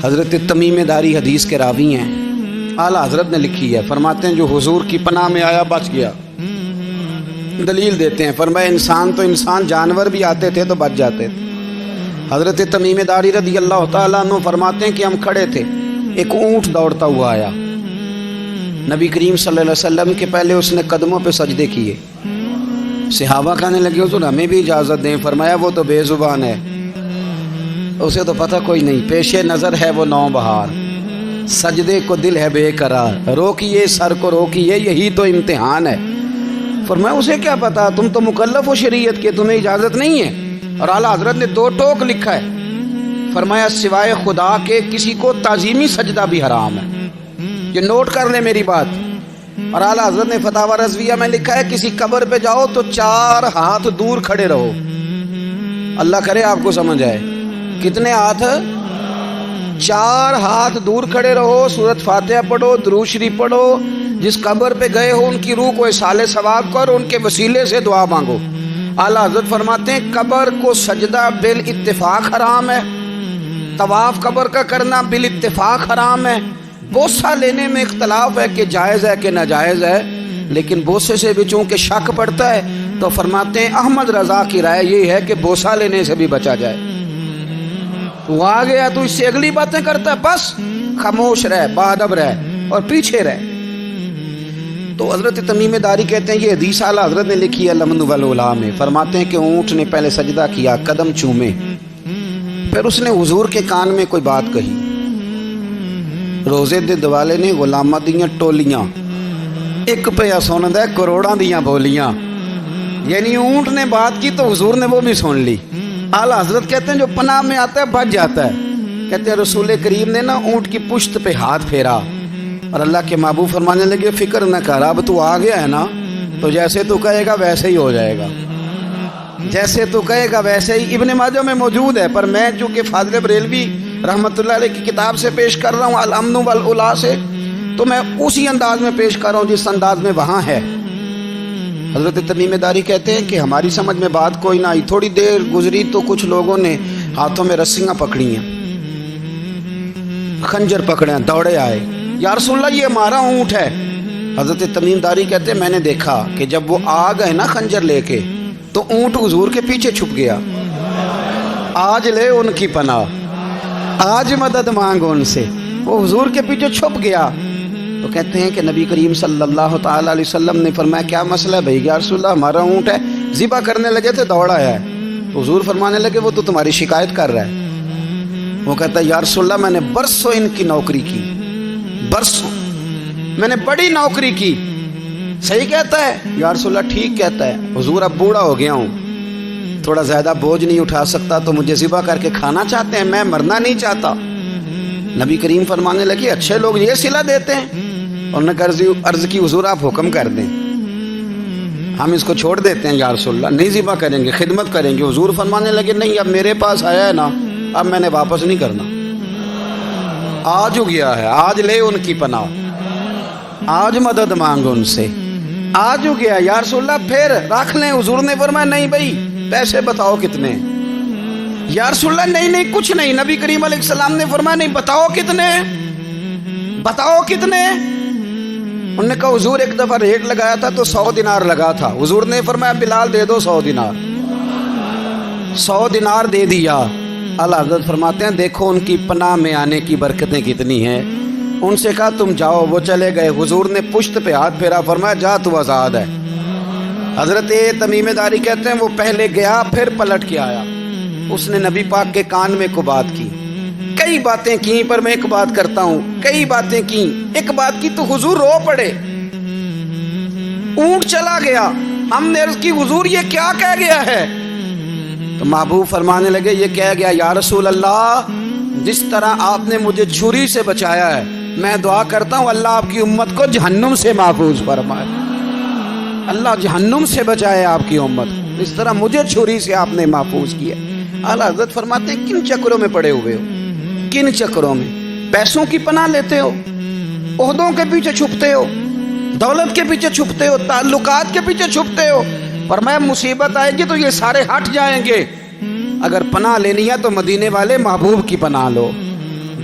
حضرت تمیم داری حدیث کے راوی ہیں، اعلیٰ حضرت نے لکھی ہے، فرماتے ہیں جو حضور کی پناہ میں آیا بچ گیا۔ دلیل دیتے ہیں، فرمایا انسان تو انسان، جانور بھی آتے تھے تو بچ جاتے تھے۔ حضرت تمیم داری رضی اللہ تعالیٰ عنہ فرماتے ہیں کہ ہم کھڑے تھے، ایک اونٹ دوڑتا ہوا آیا، نبی کریم صلی اللہ علیہ وسلم کے پہلے اس نے قدموں پہ سجدے کیے۔ صحابہ کہنے لگے حضور ہمیں بھی اجازت دیں، فرمایا وہ تو بے زبان ہے، اسے تو پتہ کوئی نہیں، پیش نظر ہے وہ نو بہار، سجدے کو دل ہے بے قرار، روکیے سر کو روکیے یہی تو امتحان ہے۔ فرمایا اسے کیا پتا، تم تو مکلف ہو شریعت کے، تمہیں اجازت نہیں ہے۔ اور اعلیٰ حضرت نے 2 ٹوک لکھا ہے، فرمایا سوائے خدا کے کسی کو تعظیمی سجدہ بھی حرام ہے، یہ نوٹ کر لیں میری بات۔ اور اعلیٰ حضرت نے فتاوی رضویہ میں لکھا ہے کسی قبر پہ جاؤ تو 4 ہاتھ دور کھڑے رہو، اللہ کرے آپ کو سمجھ آئے، کتنے ہاتھ؟ 4 ہاتھ دور کھڑے رہو، سورۃ فاتحہ پڑھو، درود شریف پڑھو، جس قبر پہ گئے ہو ان کی روح کو اصال ثواب کر، ان کے وسیلے سے دعا مانگو۔ اعلیٰ حضرت فرماتے ہیں قبر کو سجدہ بالاتفاق حرام ہے، طواف قبر کا کرنا بالاتفاق حرام ہے، بوسہ لینے میں اختلاف ہے کہ جائز ہے کہ ناجائز ہے، لیکن بوسے سے بھی چونکہ شک پڑتا ہے تو فرماتے ہیں احمد رضا کی رائے یہ ہے کہ بوسہ لینے سے بھی بچا جائے۔ وہ آ گیا تو اس سے اگلی باتیں کرتا ہے، بس خاموش رہ، باادب رہ اور پیچھے رہ۔ تو حضرت تمیم داری کہتے ہیں یہ حدیث اعلیٰ حضرت نے لکھی ہے لمن والعلا میں، فرماتے ہیں کہ اونٹ نے پہلے سجدہ کیا، قدم چومے، پھر اس نے حضور کے کان میں کوئی بات کہی، روزے دے دوالے نے غلامہ دیاں ٹولیاں، ایک پیا سن دے کروڑاں دیاں بولیاں، یعنی اونٹ نے بات کی تو حضور نے وہ بھی سن لی۔ اعلیٰ حضرت کہتے ہیں جو پناہ میں آتا ہے بچ جاتا ہے، کہتے ہیں رسول کریم نے نا اونٹ کی پشت پہ ہاتھ پھیرا اور اللہ کے محبوب فرمانے لگے فکر نہ کر، اب تو آ گیا ہے نا تو جیسے تو کہے گا ویسے ہی ہو جائے گا، جیسے تو کہے گا ویسے ہی۔ ابن ماجہ میں موجود ہے، پر میں چونکہ فاضل بریلوی رحمۃ اللہ علیہ کی کتاب سے پیش کر رہا ہوں الامن والعلا سے، تو میں اسی انداز میں پیش کر رہا ہوں جس انداز میں وہاں ہے۔ حضرت تمیم داری کہتے ہیں کہ ہماری سمجھ میں بات کوئی نہ آئی، تھوڑی دیر گزری تو کچھ لوگوں نے ہاتھوں میں رسیاں پکڑی ہیں، خنجر پکڑے ہیں، دوڑے آئے، یا رسول اللہ یہ ہمارا اونٹ ہے۔ حضرت تمیم داری کہتے ہیں میں نے دیکھا کہ جب وہ آ گئے نا خنجر لے کے تو اونٹ حضور کے پیچھے چھپ گیا، آج لے ان کی پناہ، آج مدد مانگ ان سے، وہ حضور کے پیچھے چھپ گیا۔ تو کہتے ہیں کہ نبی کریم صلی اللہ تعالیٰ علیہ وسلم نے فرمایا کیا مسئلہ ہے بھائی؟ یا رسول اللہ ہمارا اونٹ ہے، ذبح کرنے لگے تھے دوڑا ہے۔ حضور فرمانے لگے وہ تو تمہاری شکایت کر رہا ہے۔ وہ کہتا ہے یا رسول اللہ میں نے برسوں ان کی نوکری کی، برسوں میں نے بڑی نوکری کی۔ صحیح کہتا ہے یا رسول اللہ؟ ٹھیک کہتا ہے حضور، اب بوڑھا ہو گیا ہوں، تھوڑا زیادہ بوجھ نہیں اٹھا سکتا، تو مجھے ذبح کر کے کھانا چاہتے ہیں، میں مرنا نہیں چاہتا۔ نبی کریم فرمانے لگے اچھے لوگ یہ صلہ دیتے ہیں، انہوں نے عرض کی حضور آپ حکم کر دیں، ہم اس کو چھوڑ دیتے ہیں یا رسول اللہ، نہیں ذبح کریں گے، خدمت کریں گے۔ حضور فرمانے لگے نہیں، اب میرے پاس آیا ہے نا، اب میں نے واپس نہیں کرنا، آج ہو گیا ہے، آج لے ان کی پناہ، آج مدد مانگ ان سے، آج ہو گیا یا رسول اللہ پھر رکھ لیں۔ حضور نے فرمایا نہیں بھائی پیسے بتاؤ کتنے؟ یا رسول اللہ نہیں کچھ نہیں۔ نبی کریم علیہ السلام نے فرمایا نہیں، بتاؤ کتنے، بتاؤ کتنے؟ انہوں نے کہا حضور ایک دفعہ ریٹ لگایا تھا تو 100 دینار لگا تھا، حضور نے فرمایا بلال دے دو 100 دینار، 100 دینار دے دیا۔ اعلیٰ حضرت فرماتے ہیں دیکھو ان کی پناہ میں آنے کی برکتیں کتنی ہیں۔ ان سے کہا تم جاؤ، وہ چلے گئے، حضور نے پشت پہ ہاتھ پھیرا، فرمایا جا تو آزاد ہے۔ حضرت تمیم داری کہتے ہیں وہ پہلے گیا پھر پلٹ کے آیا، اس نے نبی پاک کے کان میں کو بات کی، کئی باتیں کی، پر میں ایک بات کرتا ہوں، کئی باتیں کی، ایک بات کی تو حضور رو پڑے، اونٹ چلا گیا۔ ہم نے عرض کی حضور یہ کیا کہہ گیا ہے؟ تو محبوب فرمانے لگے یہ کہہ گیا یا رسول اللہ جس طرح آپ نے مجھے چھری سے بچایا ہے، میں دعا کرتا ہوں اللہ آپ کی امت کو جہنم سے محفوظ فرمائے، اللہ جہنم سے بچائے آپ کی امت، اس طرح مجھے چھری سے آپ نے محفوظ کیا۔ اعلیٰ حضرت فرماتے ہیں کن چکروں میں پڑے ہوئے ہو، کن چکروں میں؟ پیسوں کی پناہ لیتے ہو، عہدوں کے پیچھے چھپتے ہو، دولت کے پیچھے چھپتے ہو، تعلقات کے پیچھے چھپتے ہو، فرمایا مصیبت آئے گی تو یہ سارے ہٹ جائیں گے۔ اگر پناہ لینی ہے تو مدینے والے محبوب کی پناہ لو،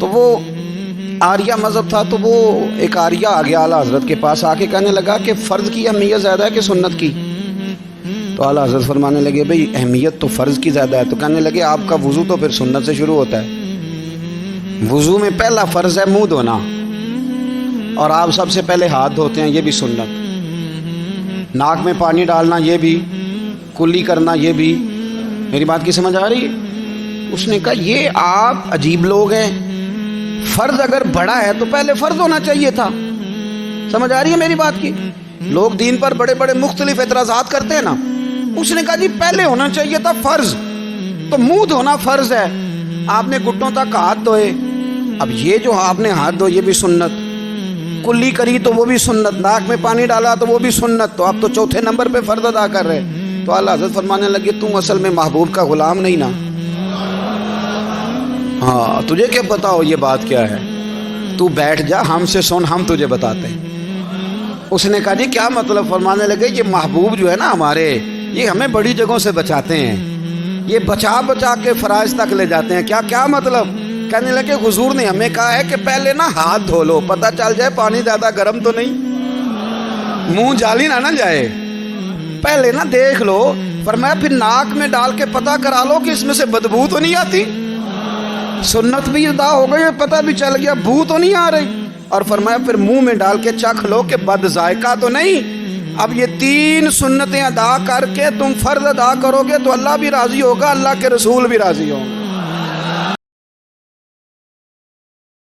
تو وہ آریہ مذہب تھا، تو وہ ایک آریہ آ گیا اعلیٰ حضرت کے پاس، آ کے کہنے لگا کہ فرض کی اہمیت زیادہ ہے کہ سنت کی؟ تو اعلیٰ حضرت فرمانے لگے بھئی اہمیت تو فرض کی زیادہ ہے۔ تو کہنے لگے آپ کا وضو تو پھر سنت سے شروع ہوتا ہے، وضو میں پہلا فرض ہے منہ دھونا، اور آپ سب سے پہلے ہاتھ دھوتے ہیں، یہ بھی سنت، ناک میں پانی ڈالنا یہ بھی، کلی کرنا یہ بھی۔ میری بات کی سمجھ آ رہی ہے؟ اس نے کہا یہ آپ عجیب لوگ ہیں، فرض اگر بڑا ہے تو پہلے فرض ہونا چاہیے تھا۔ سمجھ آ رہی ہے میری بات کی؟ لوگ دین پر بڑے بڑے مختلف اعتراضات کرتے ہیں نا، اس نے کہا جی پہلے ہونا چاہیے تھا فرض، تو منہ دھونا فرض ہے، آپ نے گھٹنوں تک ہاتھ دھوئے، اب یہ جو آپ نے ہاتھ دھوئے یہ بھی سنت، کلی کری تو وہ بھی سنت، ناک میں پانی ڈالا تو وہ بھی سنت، تو آپ تو چوتھے نمبر پہ فرض ادا کر رہے۔ تو اعلیٰ حضرت فرمانے لگے تم اصل میں محبوب کا غلام نہیں نا، ہاں تجھے کیا پتا ہو یہ بات کیا ہے، تو بیٹھ جا ہم سے سن، ہم تجھے بتاتے ہیں۔ اس نے کہا جی کیا مطلب؟ فرمانے لگے یہ محبوب جو ہے نا ہمارے، یہ ہمیں بڑی جگہوں سے بچاتے ہیں، یہ بچا بچا کے فرائض تک لے جاتے ہیں۔ کیا کیا مطلب؟ کہنے لگے حضور نے ہمیں کہا ہے کہ پہلے نا ہاتھ دھو لو، پتہ چل جائے پانی زیادہ گرم تو نہیں، منہ جالی نہ جائے، پہلے نا دیکھ لو۔ فرمایا پھر ناک میں ڈال کے پتہ کرا لو کہ اس میں سے بدبو تو نہیں آتی، سنت بھی ادا ہو گئی، پتہ بھی چل گیا بو تو نہیں آ رہی، اور فرمایا پھر منہ میں ڈال کے چکھ لو کہ بد ذائقہ تو نہیں۔ اب یہ 3 سنتیں ادا کر کے تم فرض ادا کرو گے تو اللہ بھی راضی ہوگا، اللہ کے رسول بھی راضی ہوں گے۔